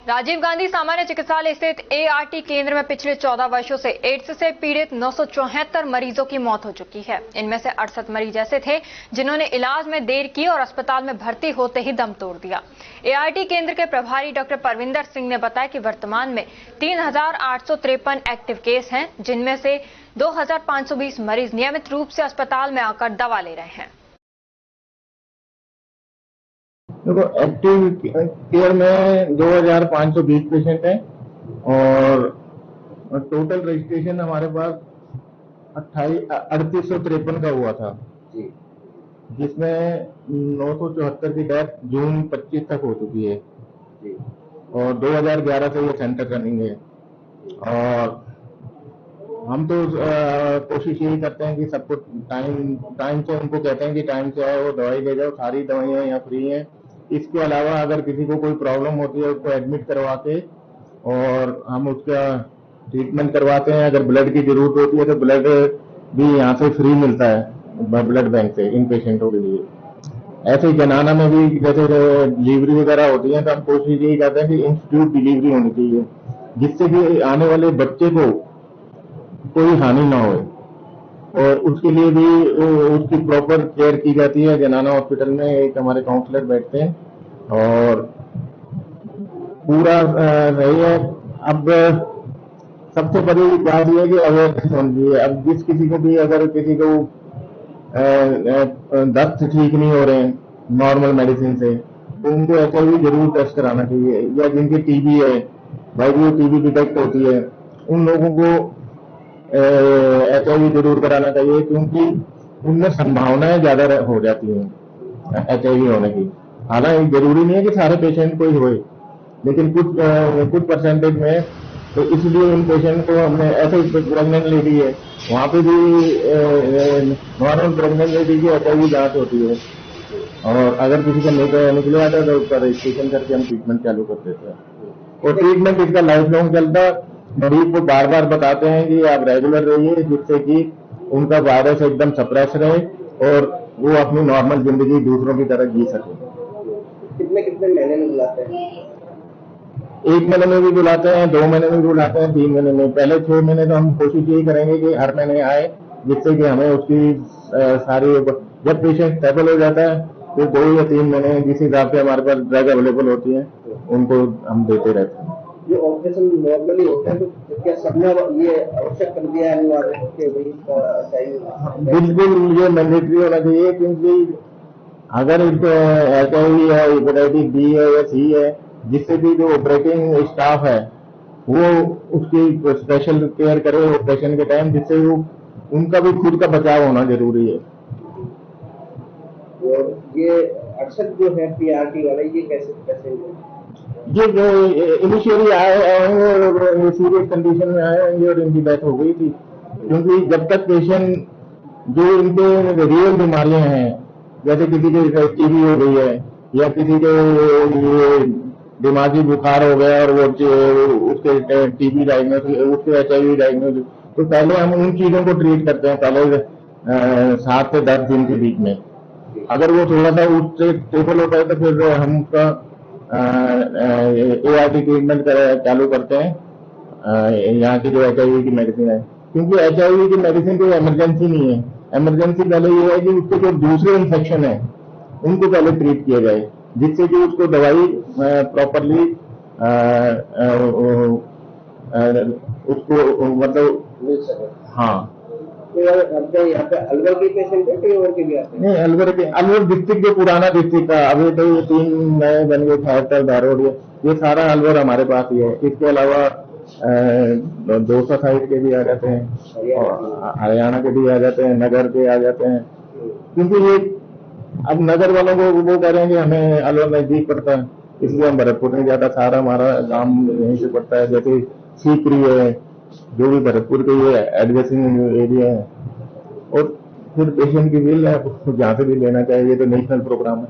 राजीव गांधी सामान्य चिकित्सालय स्थित एआरटी केंद्र में पिछले 14 वर्षों से एड्स से पीड़ित 974 मरीजों की मौत हो चुकी है। इनमें से 68 मरीज ऐसे थे जिन्होंने इलाज में देर की और अस्पताल में भर्ती होते ही दम तोड़ दिया। एआरटी केंद्र के प्रभारी डॉक्टर परविंदर सिंह ने बताया कि वर्तमान में 3853 एक्टिव केस हैं, जिनमें से 2520 मरीज नियमित रूप से अस्पताल में आकर दवा ले रहे हैं। देखो, एक्टिव केयर में 2520 पेशेंट हैं और टोटल रजिस्ट्रेशन हमारे पास 3853 का हुआ था जी, जिसमें 974 की डेथ जून 25 तक हो चुकी है जी, और 2011 से ये सेंटर रनिंग है। और हम तो कोशिश यही करते हैं कि सबको टाइम से उनको कहते हैं कि टाइम से आओ, दवाई ले जाओ, सारी दवाइयाँ यहाँ फ्री हैं। इसके अलावा अगर किसी को कोई प्रॉब्लम होती है उसको एडमिट करवा के और हम उसका ट्रीटमेंट करवाते हैं। अगर ब्लड की जरूरत होती है तो ब्लड भी यहाँ से फ्री मिलता है ब्लड बैंक से इन पेशेंटों के लिए। ऐसे ही जनाना में भी जैसे डिलीवरी वगैरह होती है तो हम कोशिश यही करते हैं कि इंस्टीट्यूट डिलीवरी होनी चाहिए, जिससे कि आने वाले बच्चे को कोई हानि ना हो, और उसके लिए भी उसकी प्रॉपर केयर की जाती है। जनाना हॉस्पिटल में एक हमारे काउंसलर बैठते हैं और पूरा रही है। अब सबसे बड़ी बात यह है कि अवेयरनेस होनी चाहिए। अब जिस किसी को भी अगर किसी को दस्त ठीक नहीं हो रहे हैं नॉर्मल मेडिसिन से, तो उनको HIV जरूर टेस्ट कराना चाहिए। या जिनकी टीबी है, भाई वो टीबी डिटेक्ट होती है, उन लोगों को HIV जरूर कराना चाहिए, क्योंकि उनमें संभावनाएं ज्यादा हो जाती हैं HIV होने की। हालांकि जरूरी नहीं है कि सारे पेशेंट को ही होए, लेकिन कुछ परसेंटेज में। तो इसलिए उन पेशेंट को हमने ऐसे प्रेग्नेंट लेडी है, वहां पे भी नॉर्मल प्रेग्नेंट लेडी की HIV जांच होती है, और अगर किसी का निकले आता है तो उसका रजिस्ट्रेशन करके हम ट्रीटमेंट चालू कर देते हैं। और ट्रीटमेंट इसका लाइफ लॉन्ग चलता है। मरीज को बार बार बताते हैं कि आप रेगुलर रहिए, जिससे कि उनका वायरस एकदम सप्रेस रहे और वो अपनी नॉर्मल जिंदगी दूसरों की तरह जी सके। कितने महीने में बुलाते हैं? 1 महीने में भी बुलाते हैं, 2 महीने में भी बुलाते हैं, 3 महीने में। पहले 6 महीने तो हम कोशिश यही करेंगे कि हर महीने आए, जिससे कि हमें उसकी सारी, जब पेशेंट स्टेबल हो जाता है तो 2 या 3 महीने जिस हिसाब से हमारे पास ड्रग अवेलेबल होती है उनको हम देते रहते हैं। ये ऑपरेशन नॉर्मली होता है तो क्या सबने ये आवश्यक कर दिया है अनिवार्य कि भाई चाहिए? बिल्कुल, ये मैंडेटरी होना चाहिए, क्योंकि अगर HIV है, हेपेटाइटिस B है या C है, जिससे भी जो ऑपरेटिंग स्टाफ है वो उसकी स्पेशल केयर करे ऑपरेशन के टाइम, जिससे वो उनका भी खुद का बचाव होना जरूरी है। और ये 68 जो है PRT वाले, ये कैसे ये जो इनिशियली आए और सीरियस कंडीशन में आए और इनकी डेथ हो गई थी, क्योंकि जब तक पेशेंट जो इनके रियल बीमारियां हैं, जैसे किसी के TB हो गई है या किसी के दिमागी बुखार हो गया और वो उसके TB डायग्नोसिस, उसके HIV डायग्नोसिस, तो पहले हम उन चीजों को ट्रीट करते हैं पहले 7 से 10 दिन के बीच में। अगर वो थोड़ा सा उससे स्टेबल होता है तो फिर हम उसका ART ट्रीटमेंट चालू करते हैं। यहाँ की जो HIV की मेडिसिन है, क्योंकि HIV की मेडिसिन कोई इमरजेंसी नहीं है। इमरजेंसी पहले ये है कि उसके जो दूसरे इन्फेक्शन है उनको पहले ट्रीट किया जाए, जिससे कि उसको दवाई प्रॉपरली उसको मतलब मिल सके। हाँ। तो यहाँ पे अलवर के पेशेंट है कि और के भी आते हैं? नहीं, अलवर डिस्ट्रिक्ट जो पुराना डिस्ट्रिक्ट था, अभी तो ये 3 नए बन गए, खैरतर, धारोड, ये सारा अलवर हमारे पास ही है। इसके अलावा दौसा साइड के भी आ जाते हैं और हरियाणा के भी आ जाते हैं, नगर के आ जाते हैं। क्योंकि ये अब नगर वालों को वो कह रहे हैं कि हमें अलवर नजदीक पड़ता है, इसलिए हम भरतपुर नहीं जाता, सारा हमारा काम यहीं से पड़ता है। जैसे सीकरी है, जो भी भरतपुर के ये एडजेसेंट एरिया है, और फिर पेशेंट की बिल है, जहाँ से भी लेना चाहिए। ये तो नेशनल प्रोग्राम है।